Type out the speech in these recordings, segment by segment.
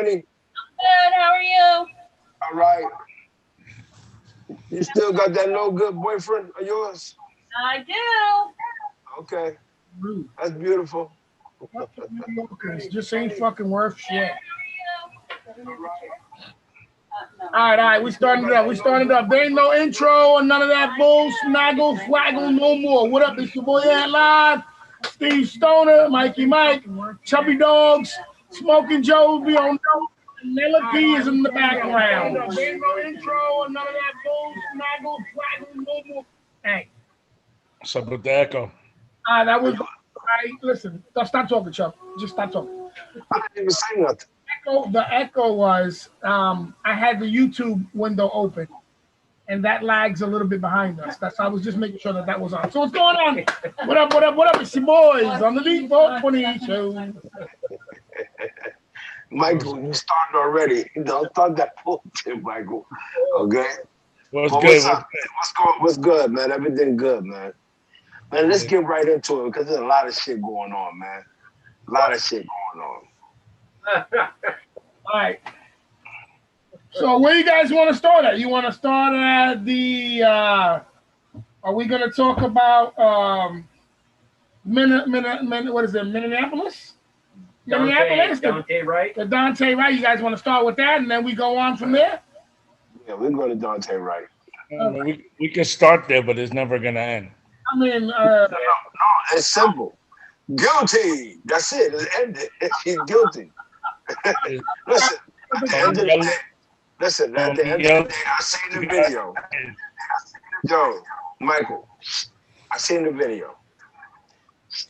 Tiny? Good. How are you? All right. You still got that no good boyfriend of yours? I do. Okay, Rude. that's beautiful. Fucking New Yorkers just ain't fucking worth shit. All right, we started it up. We started up. There ain't no intro or none of that bull, snaggle, swaggle, no more. What up? It's your boy Ant Live, Steve Stoner, Mikey Mike, Chubby Dogs, Smoking Joe be on dope, and Nella P is in the background. There ain't no intro or none of that bull, snaggle, swaggle, no more. Hey. What's up with the echo? That was. Listen, stop talking, Chuck. Just stop talking. I didn't even say nothing. The echo was I had the YouTube window open, and that lags a little bit behind us. I was just making sure that was on. So what's going on? What up? What up? What up? It's your boys on the TheD420Show. Michael, you started already. Don't start that bullshit, Michael. Okay. What's Well, good? What's good, man? Everything good, man. Man, let's get right into it because there's a lot of shit going on, man. A lot of shit going on. All right. So where you guys want to start at? You want to start at the? Are we going to talk about what is it? Minneapolis. Dante Wright. The Dante Wright. You guys want to start with that, and then we go on from there. Yeah, we're going to Dante Wright. We can start there, but it's never gonna end. I mean, no, it's simple. Guilty. That's it. It's ended. He's guilty. Listen, at the end of the day, I seen the video. Yo, Michael, I seen the video.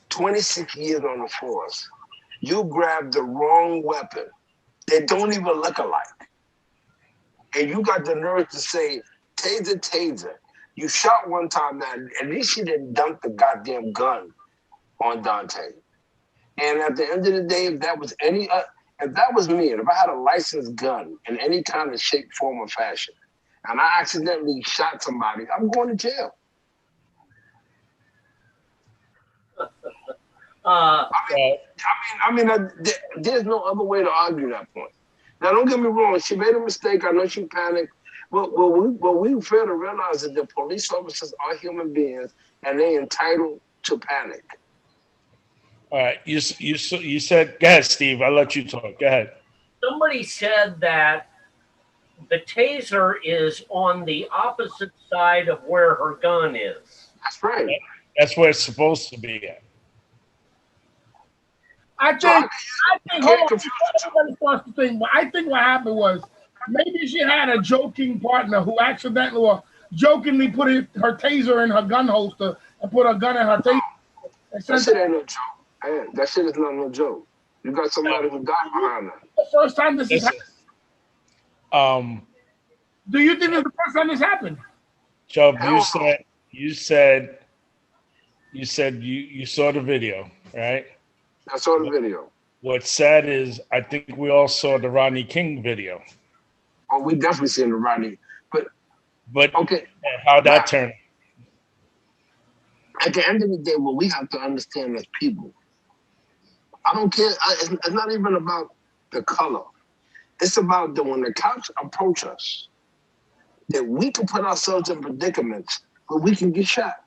26 years on the force. You grabbed the wrong weapon. They don't even look alike. And you got the nerve to say, taser, taser. You shot one time now. At least you didn't dump the goddamn gun on Dante. And at the end of the day, if that was me, and if I had a licensed gun in any kind of shape, form, or fashion, and I accidentally shot somebody, I'm going to jail. There's no other way to argue that point. Now, don't get me wrong. She made a mistake. I know she panicked. But we fail to realize that the police officers are human beings, and they're entitled to panic. All right, you said. Go ahead, Steve. I'll let you talk. Go ahead. Somebody said that the taser is on the opposite side of where her gun is. That's right. That's where it's supposed to be at. I think hold on. I think what happened was maybe she had a joking partner who accidentally or jokingly put her taser in her gun holster and put her gun in her taser. That shit ain't no joke. Man, that shit is not no joke. You got somebody who died behind her. The first time this has happened. Do you think it's the first time this happened? Chubb, you said you saw the video, right? I saw the video. What's sad is I think we all saw the Rodney King video. Oh, we definitely seen the Rodney. But okay. How'd that turn? At the end of the day, what we have to understand as people, I don't care. It's not even about the color. It's about that when the cops approach us, that we can put ourselves in predicaments where we can get shot.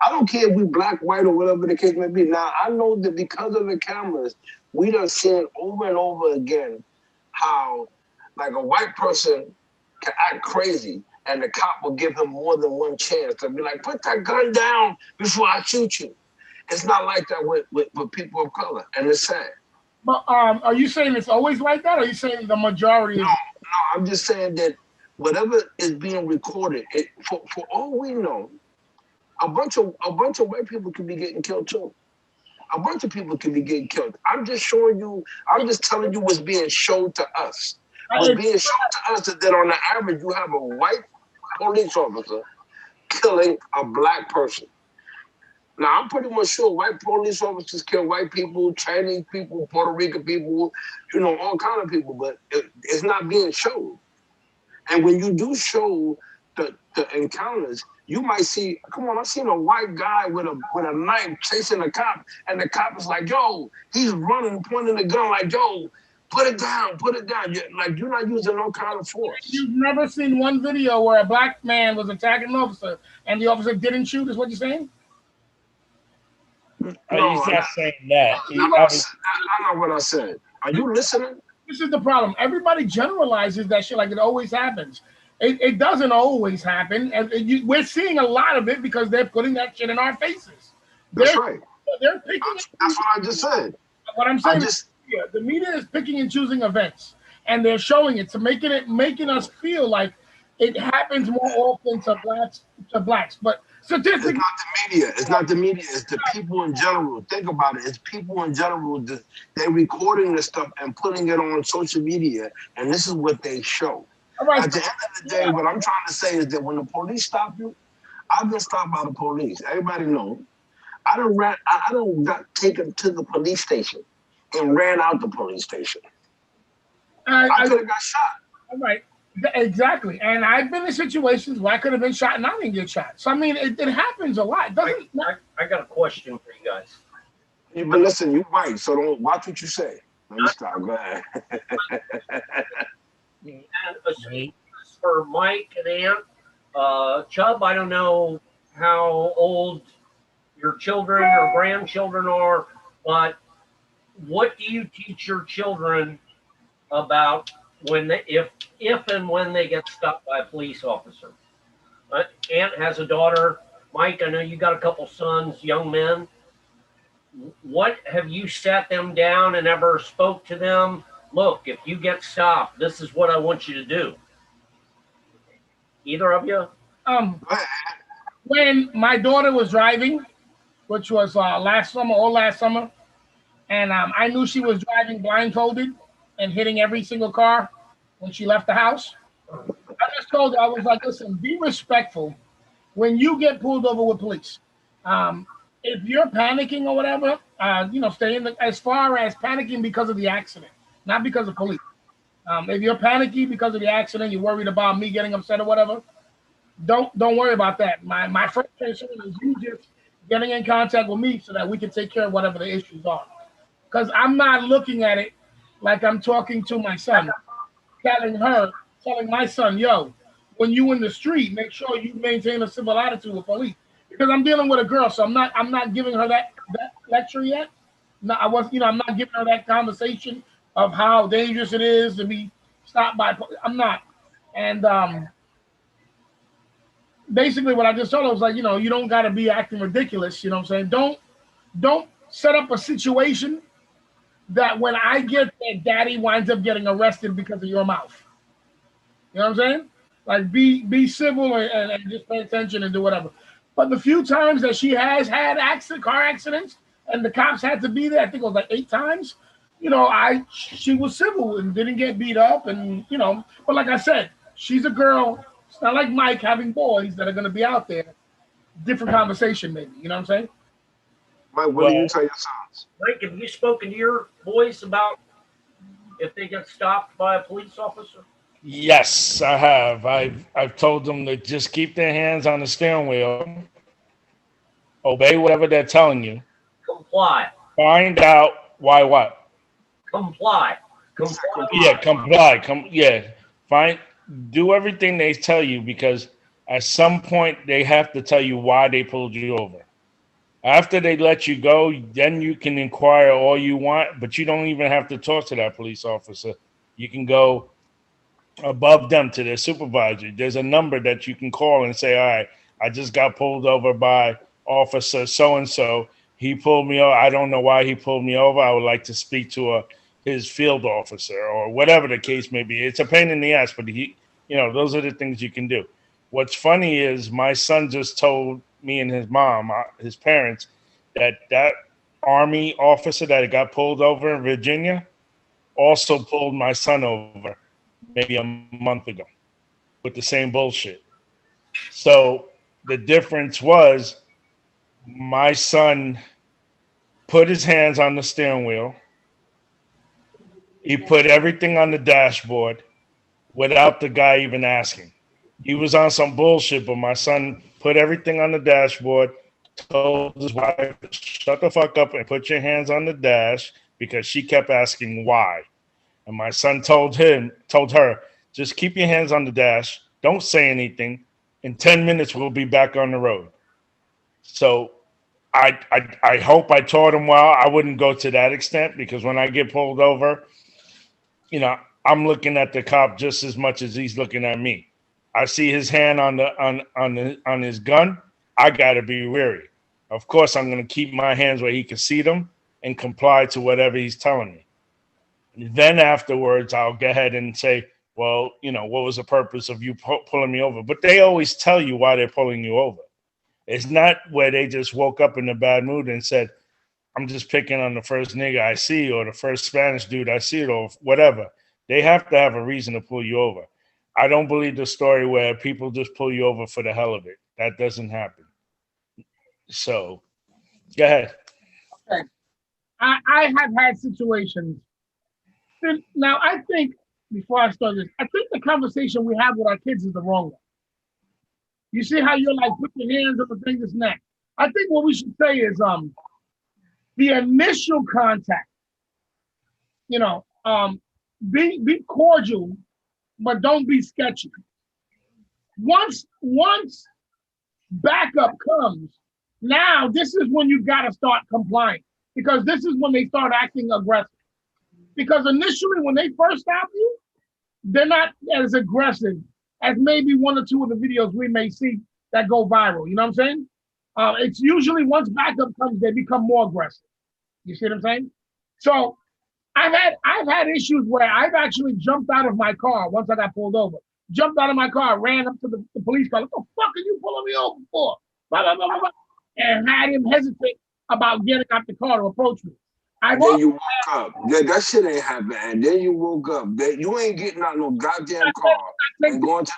I don't care if we black, white, or whatever the case may be. Now, I know that because of the cameras, we done seen over and over again how, like, a white person can act crazy and the cop will give him more than one chance to be like, put that gun down before I shoot you. It's not like that with people of color, and it's sad. But are you saying it's always like that, or are you saying the majority? No, I'm just saying that whatever is being recorded, for all we know, a bunch of white people could be getting killed too. A bunch of people could be getting killed. I'm just telling you what's being showed to us. What's being shown to us is that on the average, you have a white police officer killing a black person. Now, I'm pretty much sure white police officers kill white people, Chinese people, Puerto Rican people, all kind of people, but it's not being shown. And when you do show the encounters, you might see, come on, I've seen a white guy with a knife chasing a cop, and the cop is like, yo, he's running, pointing the gun like, yo, Put it down. Put it down. You're not using no kind of force. You've never seen one video where a black man was attacking an officer and the officer didn't shoot, is what you're saying? No, He's not saying that. that's not what I said. Are you listening? This is the problem. Everybody generalizes that shit like it always happens. It doesn't always happen. And we're seeing a lot of it because they're putting that shit in our faces. That's right. They're picking. That's what I just said. What I'm saying is, the media is picking and choosing events, and they're showing it, so making us feel like it happens more often to blacks. But statistically, it's not the media. It's not the media. It's the people in general. Think about it. It's people in general. They're recording this stuff and putting it on social media, and this is what they show. At the end of the day, what I'm trying to say is that when the police stop you, I've been stopped by the police. Everybody knows. I don't got taken to the police station and ran out the police station. I could have got shot. Right. Exactly. And I've been in situations where I could have been shot and I didn't get shot. So, I mean, it happens a lot. I got a question for you guys. But listen, you're white, so don't watch what you say. Let me stop. Go ahead. And for Mike and Aunt, Chubb, I don't know how old your children or grandchildren are, but what do you teach your children about if and when they get stopped by a police officer? Aunt has a daughter. Mike, I know you got a couple sons, young men. What have you sat them down and ever spoke to them? Look, if you get stopped, this is what I want you to do. Either of you? When my daughter was driving, which was last summer, and I knew she was driving blindfolded and hitting every single car when she left the house. I just told her, I was like, listen, be respectful when you get pulled over with police. If you're panicking or whatever, stay in as far as panicking because of the accident, not because of police. If you're panicky because of the accident, you're worried about me getting upset or whatever, don't worry about that. My first concern is you just getting in contact with me so that we can take care of whatever the issues are. Because I'm not looking at it like I'm talking to my son, telling my son, yo, when you in the street, make sure you maintain a civil attitude with police. Because I'm dealing with a girl, so I'm not giving her that lecture yet. No, I'm not giving her that conversation of how dangerous it is to be stopped by police. I'm not. And basically what I just told her was like, you don't got to be acting ridiculous. You know what I'm saying? Don't set up a situation that when I get there, daddy winds up getting arrested because of your mouth. You know what I'm saying? Like be civil and just pay attention and do whatever. But the few times that she has had car accidents and the cops had to be there, I think it was like 8 times, she was civil and didn't get beat up and, but like I said, she's a girl. It's not like Mike having boys that are going to be out there. Different conversation maybe, you know what I'm saying? Mike, what do you tell your sons? Mike, have you spoken to your boys about if they get stopped by a police officer? Yes, I have. I've told them to just keep their hands on the steering wheel, obey whatever they're telling you. Comply. Find out why what? Comply. Yeah, comply. Do everything they tell you because at some point they have to tell you why they pulled you over. After they let you go, then you can inquire all you want, but you don't even have to talk to that police officer. You can go above them to their supervisor. There's a number that you can call and say, all right, I just got pulled over by officer so-and-so. He pulled me over. I don't know why he pulled me over. I would like to speak to his field officer or whatever the case may be. It's a pain in the ass, but those are the things you can do. What's funny is my son just told me and his mom, his parents, that Army officer that got pulled over in Virginia also pulled my son over maybe a month ago with the same bullshit. So the difference was my son put his hands on the steering wheel. He put everything on the dashboard without the guy even asking. He was on some bullshit, but my son put everything on the dashboard, told his wife, shut the fuck up and put your hands on the dash because she kept asking why. And my son told her, just keep your hands on the dash. Don't say anything. In 10 minutes, we'll be back on the road. So I hope I taught him well. I wouldn't go to that extent because when I get pulled over, you know, I'm looking at the cop just as much as he's looking at me. I see his hand on his gun. I got to be wary. Of course, I'm going to keep my hands where he can see them and comply to whatever he's telling me. And then afterwards, I'll go ahead and say, well, you know, what was the purpose of you pulling me over? But they always tell you why they're pulling you over. It's not where they just woke up in a bad mood and said, I'm just picking on the first nigga I see or the first Spanish dude I see or whatever. They have to have a reason to pull you over. I don't believe the story where people just pull you over for the hell of it. That doesn't happen. So, go ahead. Okay. I have had situations. Now, I think, before I start this, I think the conversation we have with our kids is the wrong one. You see how you're like, put your hands on the thing that's neck. I think what we should say is the initial contact, you know, be cordial, but don't be sketchy. Once backup comes, now this is when you gotta start complying because this is when they start acting aggressive. Because initially when they first stop you, they're not as aggressive as maybe one or two of the videos we may see that go viral. You know what I'm saying? It's usually once backup comes, they become more aggressive. You see what I'm saying? So I've had issues where I've actually jumped out of my car once I got pulled over. Jumped out of my car, ran up to the police car. What the fuck are you pulling me over for? Blah, blah, blah, blah, blah. And had him hesitate about getting out the car to approach me. And then you woke up. That shit ain't happening. And then you woke up. You ain't getting out no goddamn car and going to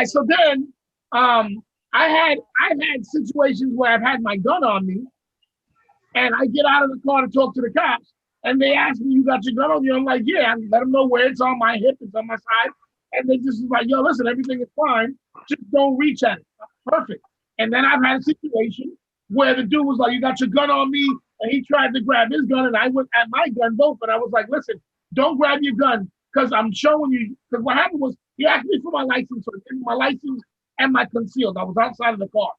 So then I've had situations where I've had my gun on me and I get out of the car to talk to the cops and they ask me, you got your gun on you? I'm like, yeah. I let them know where it's on my hip, it's on my side. And they just like, yo, listen, everything is fine. Just don't reach at it. Perfect. And then I've had a situation where the dude was like, you got your gun on me? And he tried to grab his gun and I went at my gun both. And I was like, listen, don't grab your gun because I'm showing you. Because what happened was he asked me for my license, so my license and my concealed. I was outside of the car.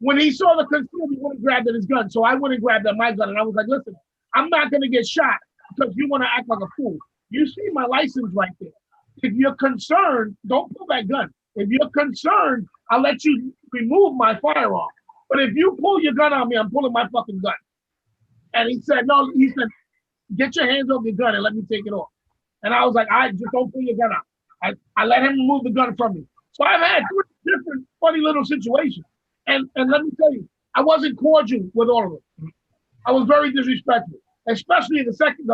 When he saw the concealed, he went and grabbed at his gun. So I went and grabbed at my gun. And I was like, listen, I'm not going to get shot because you want to act like a fool. You see my license right there. If you're concerned, don't pull that gun. If you're concerned, I'll let you remove my firearm. But if you pull your gun on me, I'm pulling my fucking gun. And he said, no, he said, get your hands off your gun and let me take it off. And I was like, all right, just don't pull your gun out. I let him remove the gun from me. So I've had 3 different funny little situations. And let me tell you, I wasn't cordial with all of them. I was very disrespectful, especially the second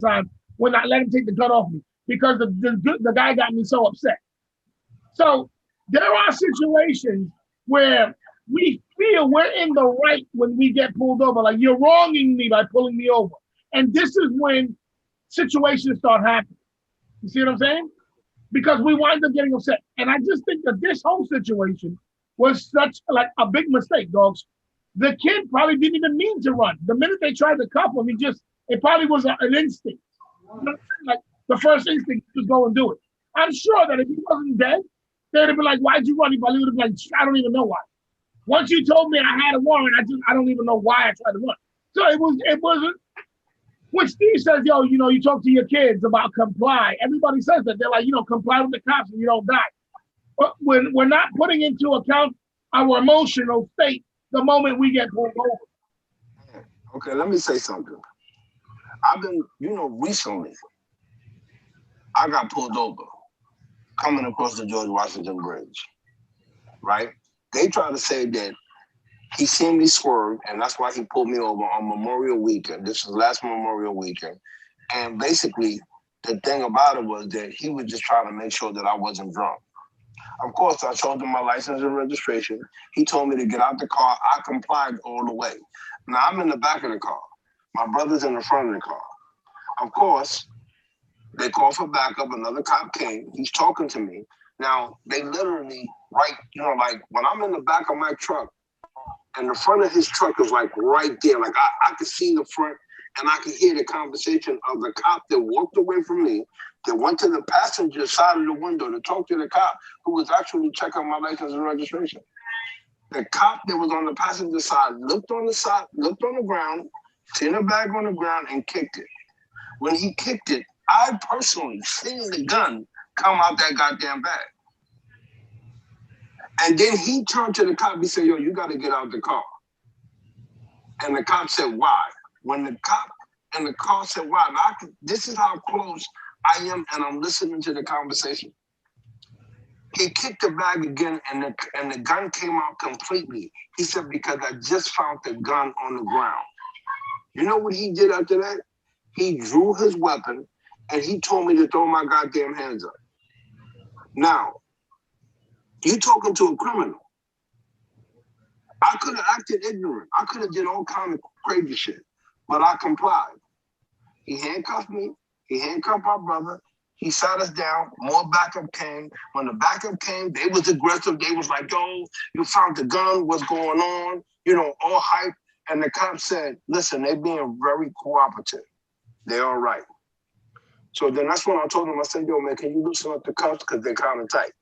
time when I let him take the gun off me because the guy got me so upset. So there are situations where we feel we're in the right when we get pulled over. Like, you're wronging me by pulling me over. And this is when situations start happening. You see what I'm saying? Because we wind up getting upset. And I just think that this whole situation was such like a big mistake, dogs. The kid probably didn't even mean to run. The minute they tried to cuff him, it probably was an instinct. You know, like the first instinct was go and do it. I'm sure that if he wasn't dead, they'd have been like, why'd you run? He probably would have been like, I don't even know why. Once you told me I had a warrant, I don't even know why I tried to run. So it wasn't. When Steve says, yo, you know, you talk to your kids about comply, everybody says that. They're like, you know, comply with the cops and you don't die. But when we're not putting into account our emotional state the moment we get pulled over. Okay, let me say something. I've been, recently, I got pulled over coming across the George Washington Bridge, right? They try to say that he seen me swerve, and that's why he pulled me over on Memorial Weekend. This was last Memorial Weekend. And basically, the thing about it was that he was just trying to make sure that I wasn't drunk. Of course, I showed him my license and registration. He told me to get out the car. I complied all the way. Now, I'm in the back of the car. My brother's in the front of the car. Of course, they called for backup. Another cop came. He's talking to me. Now, they literally, like when I'm in the back of my truck, and the front of his truck is like right there. Like I could see the front, and I could hear the conversation of the cop that walked away from me, that went to the passenger side of the window to talk to the cop who was actually checking my license and registration. The cop that was on the passenger side looked on the ground, seen a bag on the ground, and kicked it. When he kicked it, I personally seen the gun come out that goddamn bag. And then he turned to the cop, he said, yo, you gotta get out the car. And the cop said, why? When the cop in the car said, why? This is how close I am, and I'm listening to the conversation. He kicked the bag again, and the gun came out completely. He said, because I just found the gun on the ground. You know what he did after that? He drew his weapon, and he told me to throw my goddamn hands up. Now, you talking to a criminal. I could have acted ignorant. I could have did all kind of crazy shit, but I complied. He handcuffed me. He handcuffed my brother. He sat us down. More backup came. When the backup came, they was aggressive. They was like, yo, you found the gun. What's going on? You know, all hype. And the cop said, listen, they being very cooperative. They're all right. So then that's when I told them, I said, yo, man, can you loosen up the cuffs? Because they're kind of tight.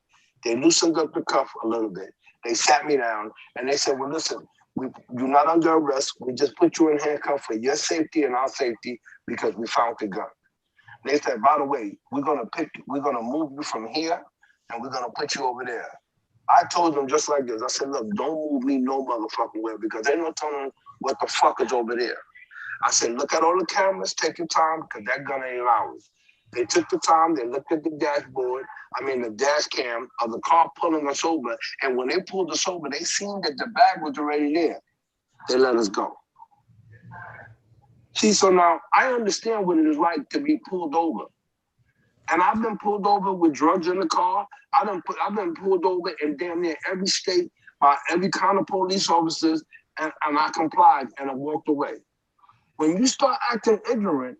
They loosened up the cuff a little bit. They sat me down and they said, well, listen, you're not under arrest. We just put you in handcuffs for your safety and our safety because we found the gun. They said, by the way, we're gonna move you from here and we're gonna put you over there. I told them just like this. I said, look, don't move me no motherfucking way because ain't no telling what the fuck is over there. I said, look at all the cameras, take your time because that gun ain't ours. They took the time, they looked at the the dash cam of the car pulling us over. And when they pulled us over, they seen that the bag was already there. They let us go. See, so now I understand what it is like to be pulled over. And I've been pulled over with drugs in the car. I've been pulled over in damn near every state by every kind of police officers, and I complied and I walked away. When you start acting ignorant,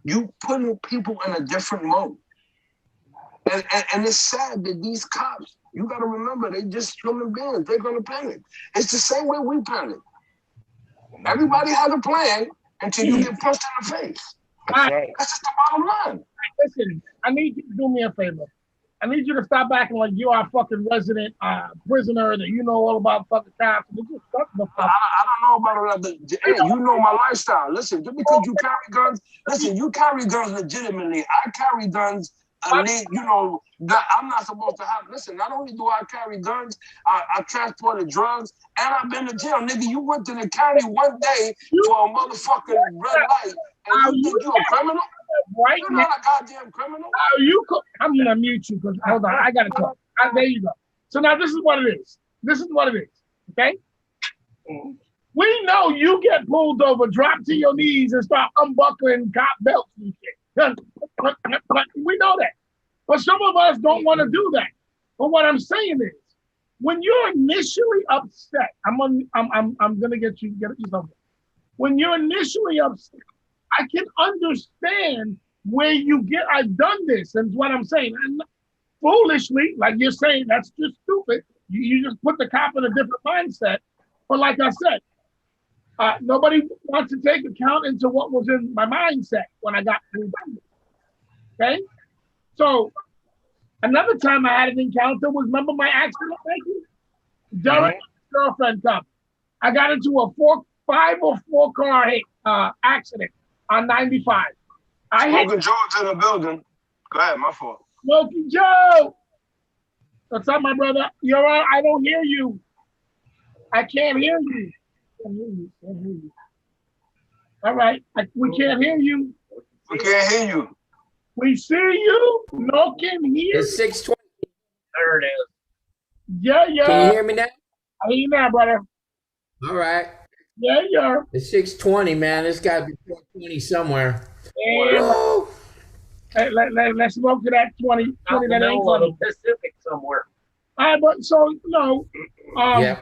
you putting people in a different mode. And it's sad that these cops, you got to remember, they just human beings. They're going to panic. It's the same way we panic. Everybody has a plan until you get punched in the face. That's right. That's just the bottom line. Listen, I need you to do me a favor. I need you to stop acting like you are a fucking resident prisoner, that you know all about fucking cops. I don't know about all that, but hey, you know my lifestyle. Listen, just because you carry guns, listen, you carry guns legitimately. I carry guns, you know, that I'm not supposed to have. Listen, not only do I carry guns, I transported drugs, and I've been to jail. Nigga, you went to the county one day for a motherfucking red light, and you think you're a criminal? Right You're now, not a goddamn criminal. I'm gonna mute you because hold on, I gotta talk. There you go. So now this is what it is. Okay? We know you get pulled over, drop to your knees, and start unbuckling cop belts and shit. We know that. But some of us don't want to do that. But what I'm saying is, when you're initially upset, I'm gonna get you something. When you're initially upset, I can understand where you get, I've done this, and what I'm saying. And foolishly, like you're saying, that's just stupid. You just put the cop in a different mindset. But like I said, nobody wants to take account into what was in my mindset when I got through this. Okay? So, another time I had an encounter was, remember my accident? Thank you. During girlfriend come. I got into a 5 or 4 car hit accident on 95. Smoking Joe's in the building. Go ahead, my fault. Smoking Joe! What's up, my brother? You're all, I don't hear you. I can't hear you. All right, we can't hear you. We can't hear you. We see you. No can hear. It's 6:20. There it is. Yeah. Can you hear me now? I hear you now, brother. All right. Yeah. It's 6:20, man. It's got to be 4:20 somewhere. Yeah. Let's smoke to that 20 that ain't funny. Pacific somewhere. All right, but so, yeah.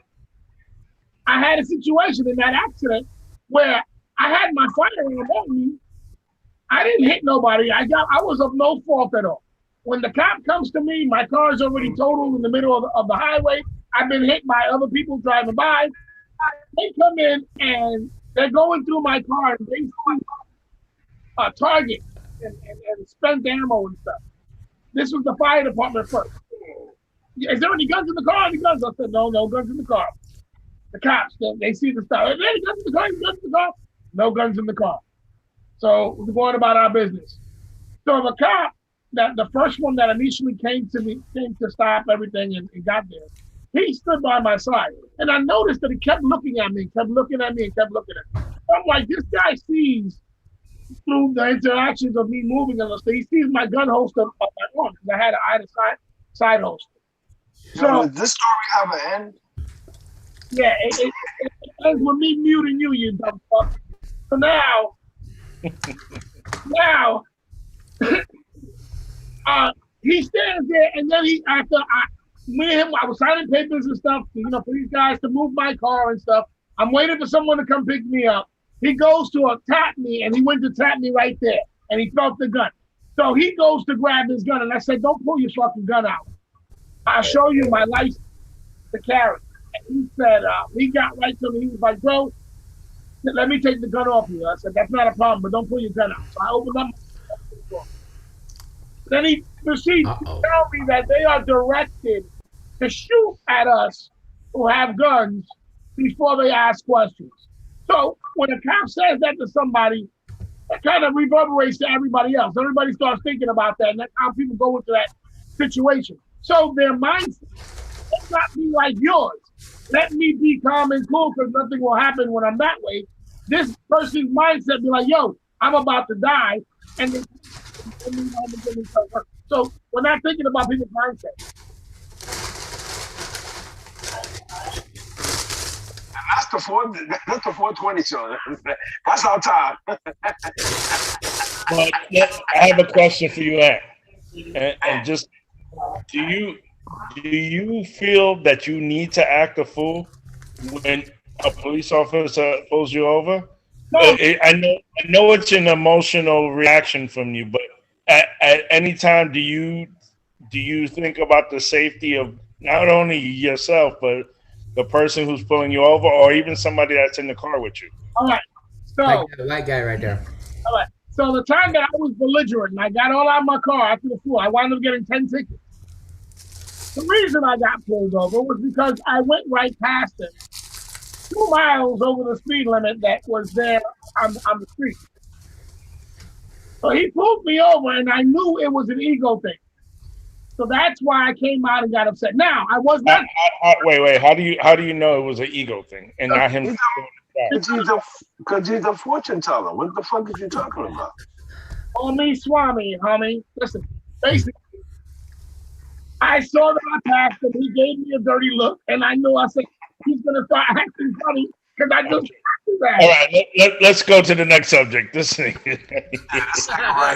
I had a situation in that accident where I had my firearm on me. I didn't hit nobody. I was of no fault at all. When the cop comes to me, my car is already totaled in the middle of the highway. I've been hit by other people driving by. They come in and they're going through my car and they see Target and spent ammo and stuff. This was the fire department first. Is there any guns in the car? Any guns? I said, no guns in the car. The cops, they see the stuff. Are there any guns in the car? Any guns in the car? No guns in the car. So we're going about our business. So the cop, that the first one that initially came to stop everything and got there, he stood by my side. And I noticed that he kept looking at me, kept looking at me. I'm like, this guy sees through the interactions of me moving and so he sees my gun holster on my arm because I had a side holster. So does this story have an end? Yeah, it ends with me muting you, you dumb fuck. So now, he stands there, and then me and him, I was signing papers and stuff, for these guys to move my car and stuff. I'm waiting for someone to come pick me up. He goes to tap me, and he went to tap me right there, and he felt the gun. So he goes to grab his gun, and I said, "Don't pull your fucking gun out. I'll show you my license to carry." And he said, he got right to me. He was like, "Bro, let me take the gun off you." I said, "That's not a problem, but don't pull your gun out." So I opened up my door. Then he proceeds to tell me that they are directed to shoot at us who have guns before they ask questions. So when a cop says that to somebody, that kind of reverberates to everybody else. Everybody starts thinking about that, and that's how people go into that situation. So their mindset, let's not be like yours. Let me be calm and cool because nothing will happen when I'm that way. This person's mindset be like, yo, I'm about to die. And then, so we're not thinking about people's mindset. That's the 420 show. That's our time. But I have a question for you, Ant. And just do you feel that you need to act a fool when a police officer pulls you over? No. I know it's an emotional reaction from you, but at any time do you think about the safety of not only yourself but the person who's pulling you over, or even somebody that's in the car with you? All right. So the white guy right there. All right. So the time that I was belligerent and I got all out of my car after the fool, I wound up getting 10 tickets. The reason I got pulled over was because I went right past him, 2 miles over the speed limit that was there on the street. So he pulled me over, and I knew it was an ego thing. So that's why I came out and got upset. Now I was not. Wait. How do you know it was an ego thing and not him? Because he's a fortune teller. What the fuck is you talking about? On me, Swami, homie. Listen, basically, I saw that I passed him. He gave me a dirty look, and I knew I said he's gonna start acting funny because I just. All right, let's go to the next subject. This thing. Right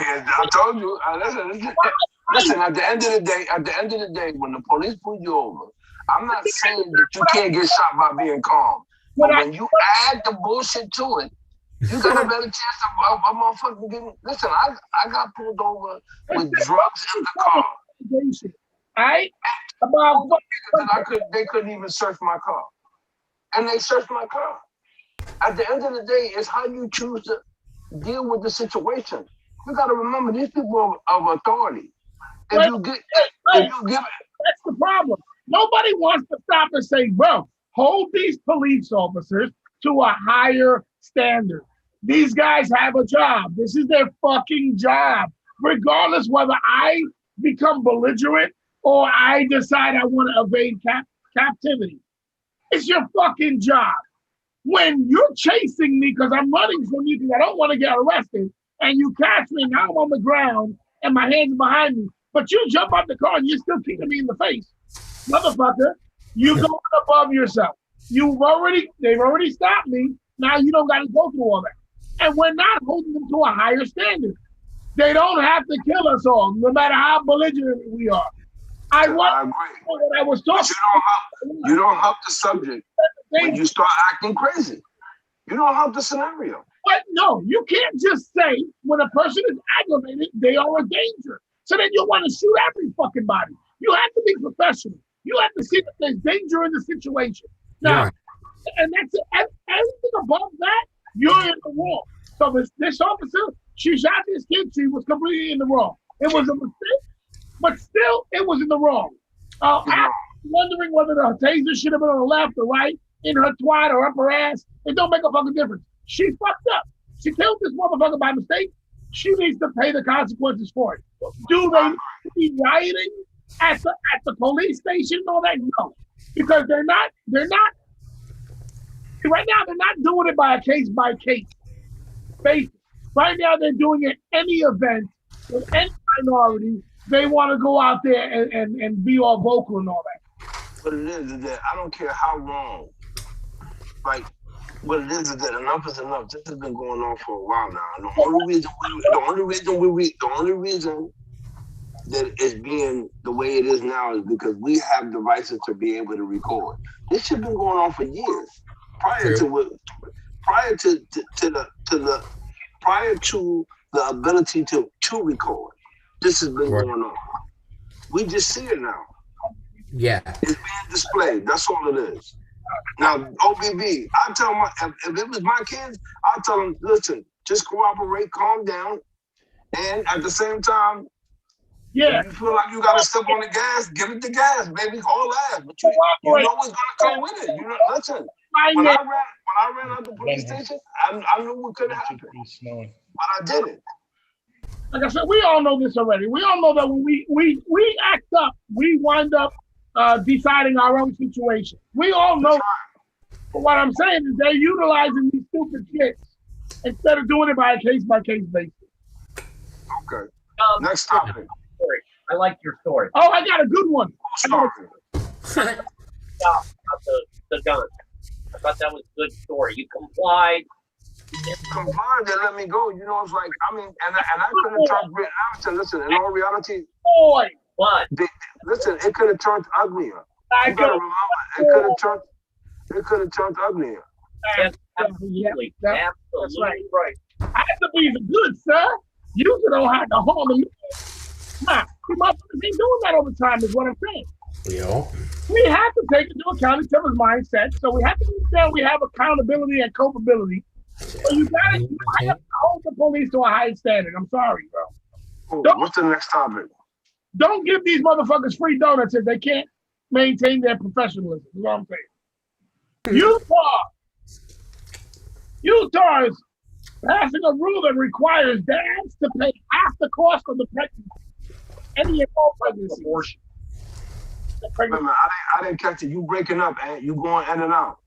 here, I told you. Listen. At the end of the day, when the police pull you over, I'm not saying that you can't get shot by being calm. But when you add the bullshit to it, you got a better chance of a motherfucker getting. Listen, I got pulled over with drugs in the car. Right? They couldn't even search my car, and they searched my car. At the end of the day, it's how you choose to deal with the situation. You got to remember, these people are of authority. If you give it, that's the problem. Nobody wants to stop and say, bro, hold these police officers to a higher standard. These guys have a job. This is their fucking job. Regardless whether I become belligerent or I decide I want to evade captivity. It's your fucking job. When you're chasing me because I'm running from you because I don't want to get arrested, and you catch me, now I'm on the ground and my hands are behind me, but you jump out the car and you're still kicking me in the face. Motherfucker, you go above yourself. They've already stopped me. Now you don't got to go through all that. And we're not holding them to a higher standard. They don't have to kill us all, no matter how belligerent we are. I agree. What I was talking you don't help the subject when you start acting crazy. You don't help the scenario. But no, you can't just say when a person is aggravated, they are a danger. So then you want to shoot every fucking body. You have to be professional. You have to see that there's danger in the situation. Now, and that's it. Anything above that, you're in the wrong. So this officer, She shot this kid. She was completely in the wrong. It was a mistake, but still, it was in the wrong. I'm wondering whether the taser should have been on the left or right, in her twat or up her ass. It don't make a fucking difference. She fucked up. She killed this motherfucker by mistake. She needs to pay the consequences for it. Do they be rioting at the police station and all that? No, because they're not. Right now, they're not doing it by a case basis. Right now, they're doing it any event with any minority. They want to go out there and be all vocal and all that. What it is that I don't care how wrong. Like, what it is that enough is enough. This has been going on for a while now. And the only reason that it's being the way it is now is because we have devices to be able to record. This shit been going on for years. Prior to the ability to record. This has been going on. We just see it now. Yeah. It's being displayed. That's all it is. Now, OBB, I tell my if it was my kids, I tell them, listen, just cooperate, calm down, and at the same time, if you feel like you gotta step on the gas, give it the gas, baby, haul ass. But you know what's gonna come with it. You know, listen. When I ran out the police station, I knew what could happen, but I did it. Like I said, we all know this already. We all know that when we act up, we wind up deciding our own situation. We all know. But what I'm saying is they're utilizing these stupid kids instead of doing it by a case-by-case basis. Okay. Next topic. I like your story. Oh, I got a good one. Stop the gun. I thought that was a good story. You complied. Complied, they let me go. You know, it's like, I mean, and I couldn't turn. Listen, in all reality, boy, what? Listen, it could have turned uglier. You gotta remember, it could have turned uglier. Yes, absolutely, absolutely right. I have to be good, sir. You don't have to harm me. Nah, you motherfuckers ain't doing that all the time, is what I'm saying. Yeah. We have to take into account each other's mindset, so we have to understand we have accountability and culpability. So you gotta hold the police to a high standard. I'm sorry, bro. What's the next topic? Don't give these motherfuckers free donuts if they can't maintain their professionalism. Is what I'm saying. Utah is passing a rule that requires dads to pay half the cost of the pregnancy. Any involved pregnancy. Abortion. Wait a minute, I didn't catch it. You breaking up, and you going in and out.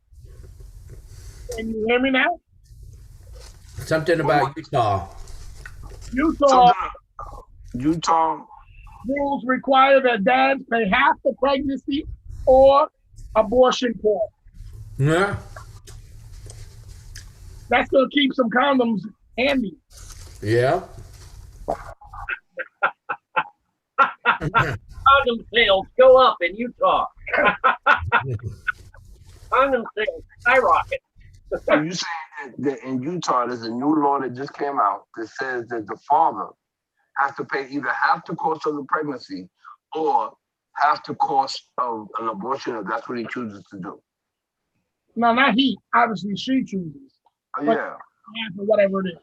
Can you hear me now? Something about Utah. Utah rules require that dads pay half the pregnancy or abortion cost. Yeah. That's gonna keep some condoms handy. Yeah. Condom sales go up in Utah. Condom sales skyrocket. So you saying that in Utah there's a new law that just came out that says that the father has to pay either half the cost of the pregnancy or half the cost of an abortion if that's what he chooses to do. No, not he. Obviously, she chooses. Yeah. Whatever it is.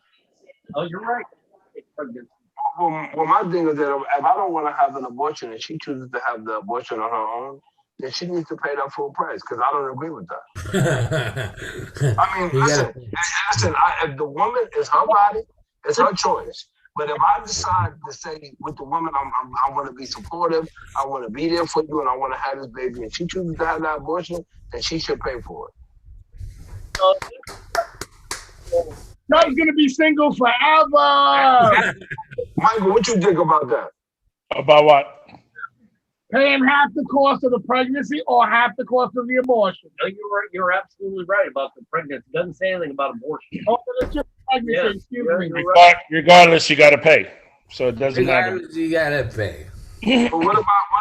Oh, you're right. Well, my thing is that if I don't want to have an abortion and she chooses to have the abortion on her own, then she needs to pay that full price because I don't agree with that. I mean, listen, if the woman is her body, it's her choice. But if I decide to say with the woman, I want to be supportive, I want to be there for you, and I want to have this baby, and she chooses to have that abortion, then she should pay for it. God's gonna be single forever. Michael, what you think about that? About what? Paying half the cost of the pregnancy or half the cost of the abortion. No, you're absolutely right about the pregnancy. It doesn't say anything about abortion. Oh, it's just pregnancy, excuse me. Right. Regardless, you got to pay. So it doesn't matter. You got to pay. But what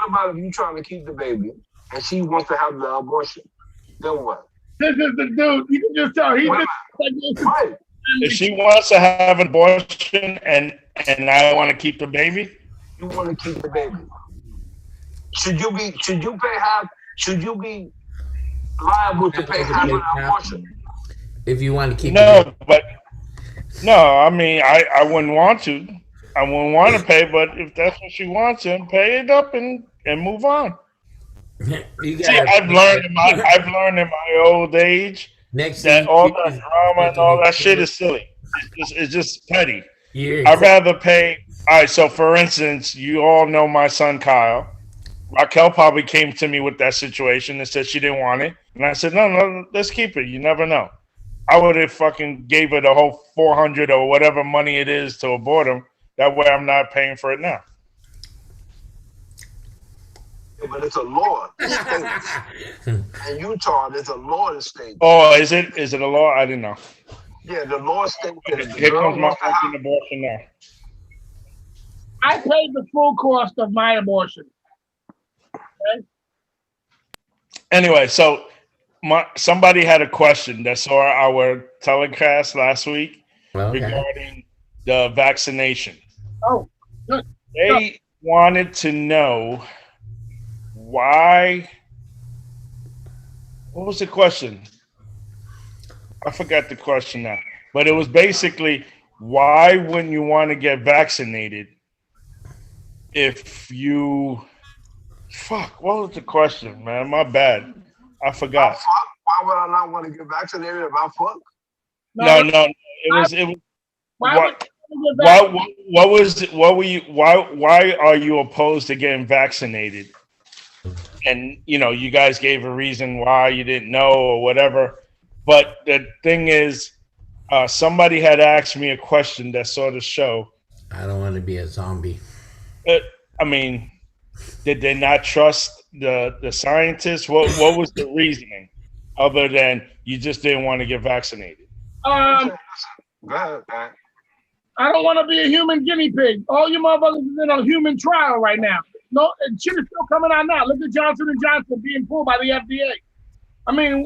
about if you trying to keep the baby and she wants to have the abortion? Then what? This is the dude. You can just tell he's just right. If she wants to have an abortion and I want to keep the baby, you want to keep the baby. Should you be liable to pay half of the abortion? If you want to keep no, but No, I mean, I wouldn't want to. I wouldn't want to pay, but if that's what she wants, then pay it up and move on. You See, got I've learned in my old age next that thing all you that is drama and fucking all that shit experience. is silly. It's just petty. Years. I'd rather pay. All right, so for instance, you all know my son Kyle. Raquel probably came to me with that situation and said she didn't want it, and I said, no, let's keep it. You never know. I would have fucking gave her the whole 400 or whatever money it is to abort him. That way, I'm not paying for it now. But it's a law. In Utah, there's a law in the state. Oh, is it a law? I didn't know. Yeah, the law states that if the Here girl comes my wants to have, fucking abortion now. I paid the full cost of my abortion. Okay? Anyway, so somebody had a question that saw our telecast last week regarding the vaccination. Oh, good. They wanted to know why. What was the question? I forgot the question now. But it was basically, why wouldn't you want to get vaccinated if you... Fuck, what was the question, man? My bad. I forgot. why would I not want to get vaccinated if I fuck? No. It was Why are you opposed to getting vaccinated? And you guys gave a reason why you didn't know or whatever. But the thing is, somebody had asked me a question that saw the show. I don't want to be a zombie. I mean, did they not trust the scientists? What was the reasoning other than you just didn't want to get vaccinated? Go ahead, man. I don't want to be a human guinea pig. All you motherfuckers is in a human trial right now. No, shit is still coming out now. Look at Johnson & Johnson being pulled by the FDA. I mean,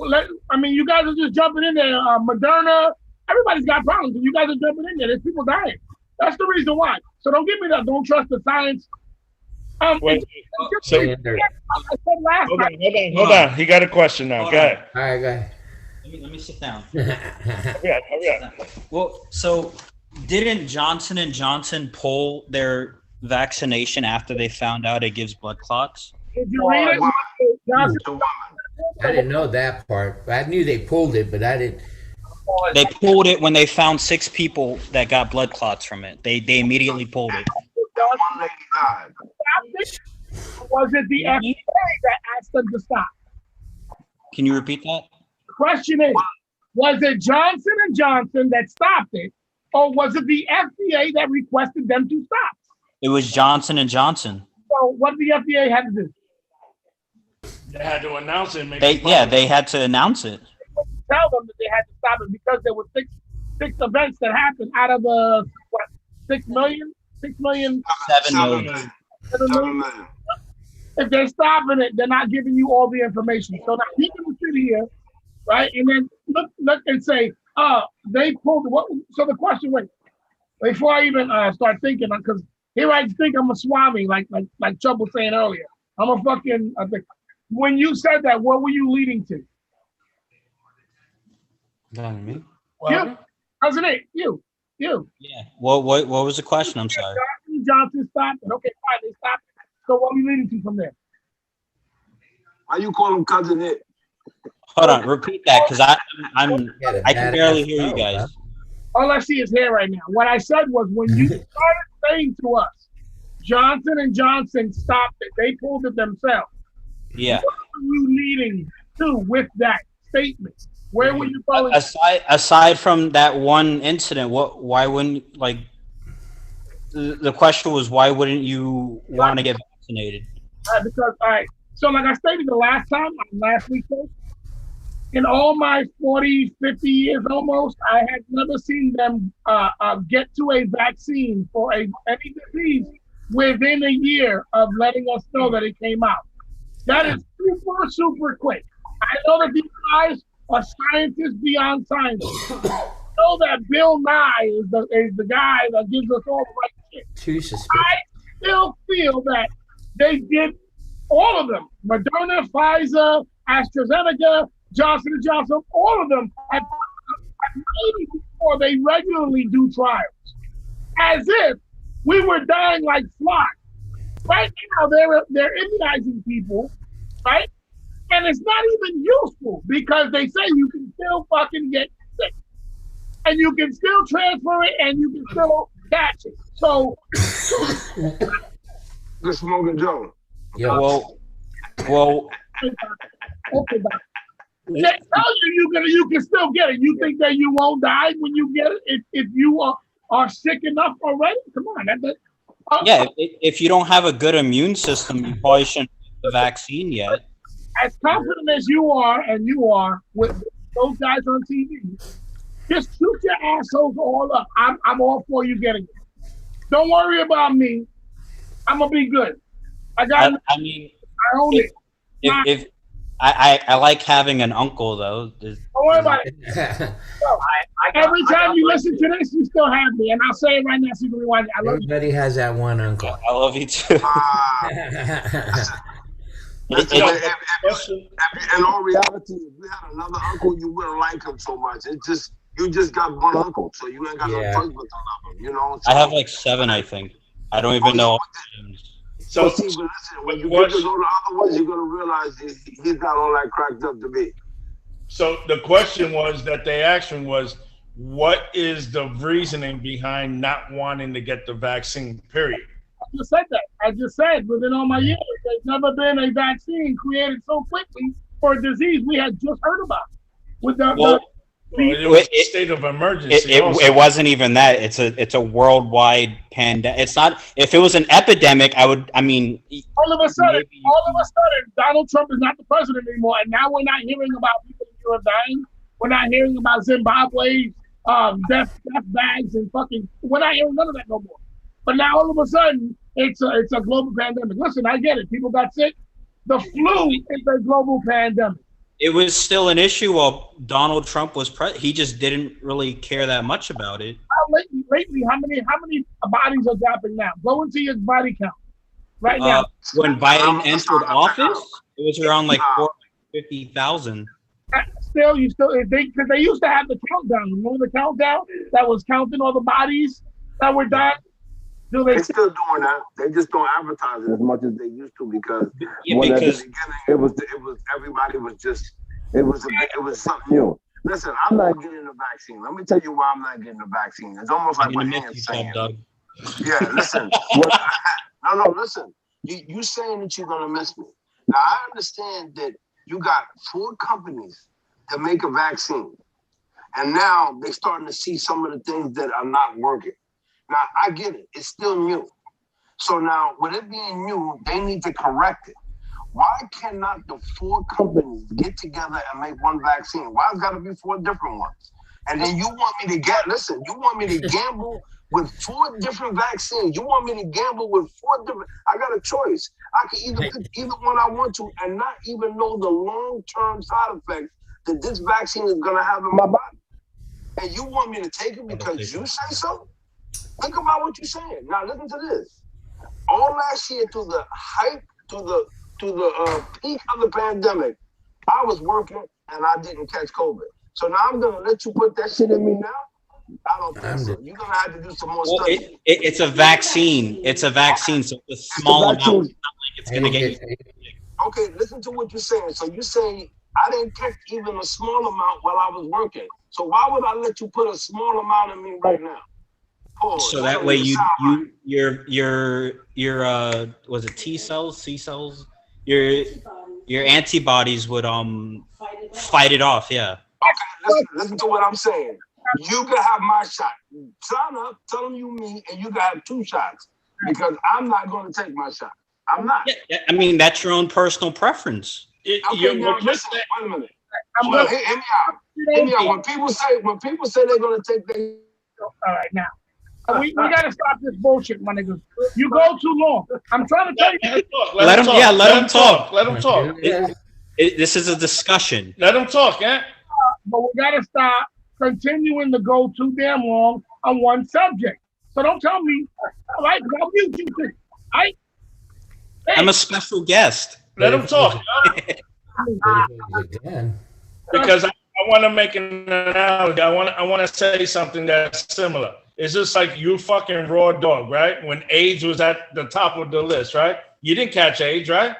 you guys are just jumping in there. Moderna, everybody's got problems. You guys are jumping in there. There's people dying. That's the reason why. So don't give me that. Don't trust the science. Wait, so, I said last time. Hold on. He got a question now. Go ahead. All right, go ahead. Let me sit down. Hurry up. Well, so didn't Johnson & Johnson pull their vaccination after they found out it gives blood clots? Did you read it? Johnson, I didn't know that part. I knew they pulled it, but I didn't. They pulled it when they found 6 people that got blood clots from it. They immediately pulled it. One lady died. was it the FDA that asked them to stop? Can you repeat that? The question is, was it Johnson & Johnson that stopped it, or was it the FDA that requested them to stop? It was Johnson & Johnson. So what did the FDA have to do? They had to announce it. They had to announce it. Tell them that they had to stop it because there were six events that happened out of the 6 million? 6 million? 7 million. 7 million. If they're stopping it, they're not giving you all the information. So now people will sit here, right, and then look and say, they pulled what? So the question, wait, before I even start thinking, because here I think I'm a swami, like Chubb was saying earlier. I'm a fucking. When you said that, what were you leading to? Me? You, wasn't it? You. Yeah. What was the question? I'm sorry. Johnson stopped it. Okay, fine, they stopped it. So what are you leading to from there? Why you call him cousin it? Hold on, repeat that because I can barely hear you guys. All I see is hair right now. What I said was when you started saying to us, Johnson & Johnson stopped it. They pulled it themselves. Yeah. What were you leading to with that statement? Where were you going? Aside from that one incident, why wouldn't the question was why wouldn't you want to get vaccinated? Because so like I stated the last time, last week, in all my 40, 50 years almost, I had never seen them get to a vaccine for any disease within a year of letting us know that it came out. That is super, super quick. I know that these guys are scientists beyond science. I know that Bill Nye is the guy that gives us all the right shit. Too suspicious. I still feel that they did all of them. Moderna, Pfizer, AstraZeneca, Johnson & Johnson, all of them had 80 or they regularly do trials, as if we were dying like flies. Right now, they're immunizing people, right? And it's not even useful because they say you can still fucking get sick, and you can still transfer it, and you can still catch it. So, Good smoking Joe. Yo, Well, okay, bye. They tell you can still get it. You think that you won't die when you get it if you are sick enough already? Come on, yeah. If you don't have a good immune system, you probably shouldn't get the vaccine yet. as confident as you are with those guys on TV, just shoot your assholes all up. I'm all for you getting it. Don't worry about me. I'm gonna be good. I own it. If I like having an uncle though. Don't worry about it. Every time you listen to this, you still have me, and I'll say it right now so you can rewind it. I love you. everybody has that one uncle. I love you too. Listen, in all reality, if you had another uncle, you wouldn't like him so much. You just got one uncle, so you ain't got no choice but to love him. You know. So, I have like 7, I think. I don't even know. So see, but listen, when you get to know the other ones, you're gonna realize he's not all that cracked up to be. So the question was that they asked him was, what is the reasoning behind not wanting to get the vaccine, period? I just said that. I just said within all my years, there's never been a vaccine created so quickly for a disease we had just heard about. With it was a state of emergency. It wasn't even that. It's a worldwide pandemic. It's not. If it was an epidemic, I mean. All of a sudden, Donald Trump is not the president anymore, and now we're not hearing about people who are dying. We're not hearing about Zimbabwe's death bags and fucking. We're not hearing none of that no more. But now all of a sudden, it's a global pandemic. Listen, I get it. People got sick. The flu is a global pandemic. It was still an issue while Donald Trump was president. He just didn't really care that much about it. Lately, how many bodies are dropping now? Go into your body count right now. When Biden entered office, it was around like 450,000. Still, because they used to have the countdown. Remember the countdown that was counting all the bodies that were dying? They're still doing that. They just don't advertise it as much as they used to because at the beginning it was everybody was just it was something new. Listen, I'm not getting the vaccine. Let me tell you why I'm not getting the vaccine. It's almost like my hands saying. Yeah, listen. No, listen. You saying that you're gonna miss me. Now I understand that you got 4 companies to make a vaccine, and now they're starting to see some of the things that are not working. Now, I get it. It's still new. So now, with it being new, they need to correct it. Why cannot the 4 companies get together and make one vaccine? Why it's got to be 4 different ones? And then you want me to you want me to gamble with 4 different vaccines. You want me to gamble with 4 different, I got a choice. I can either pick either one I want to and not even know the long-term side effects that this vaccine is going to have in my body. And you want me to take it because you say so? Think about what you're saying. Now listen to this. All last year, through the hype, to the peak of the pandemic, I was working and I didn't catch COVID. So now I'm gonna let you put that shit in me now. I don't think so. You're gonna have to do some more stuff. It's a vaccine. It's a vaccine, so it's a small amount. It's not like it's gonna get you. Okay, listen to what you're saying. So you say I didn't catch even a small amount while I was working. So why would I let you put a small amount in me right now? So that way your was it T cells, C cells? Your antibodies would fight it off, yeah. Okay, listen to what I'm saying. You can have my shot. Sign up, tell them you me, and you can have 2 shots because I'm not going to take my shot. I'm not. Yeah, I mean, that's your own personal preference. Okay, now listen. Wait a minute. Hear me out. When people say they're going to take their. All right, now. We gotta stop this bullshit, my niggas. You go too long. I'm trying to tell you. Let him talk. Let him talk. This is a discussion. Let him talk, eh? But we gotta stop continuing to go too damn long on one subject. So don't tell me, all right? I'll mute you too. Right? Hey. I'm a special guest. Let him talk. Again. Because I want to make an analogy. I want to say something that's similar. It's just like you fucking raw dog, right? When AIDS was at the top of the list, right? You didn't catch AIDS, right?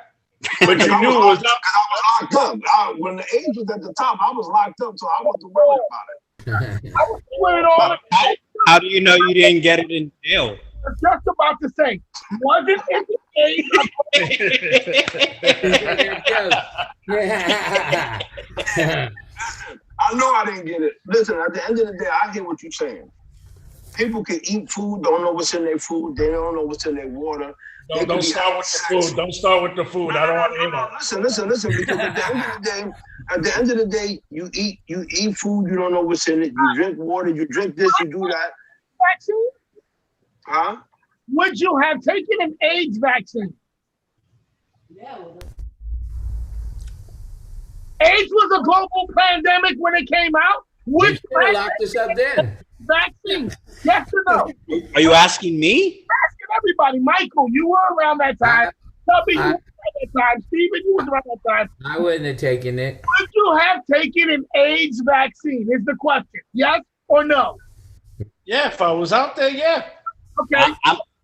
But you knew it was up. I was locked up. When the age was at the top, I was locked up, so I wasn't worried about it. I was doing it all. How do you know you didn't get it in jail? I was just about to say, wasn't it the age? I know I didn't get it. Listen, at the end of the day, I hear what you're saying. People can eat food, don't know what's in their food, they don't know what's in their water. Don't start with the food. Don't start with the food. I don't want to hear that. Listen. Because at the end of the day, you eat food, you don't know what's in it. You drink water, you drink this, you do that. Vaccine? Huh? Would you have taken an AIDS vaccine? AIDS was a global pandemic when it came out. They still locked us up then. Vaccine? Yes or no? Are you asking me? Asking everybody. Michael, you were around that time. Tubby, you were around that time. Steven, you was around that time. I wouldn't have taken it. Would you have taken an AIDS vaccine? Is the question. Yes or no? Yeah, if I was out there, yeah. Okay.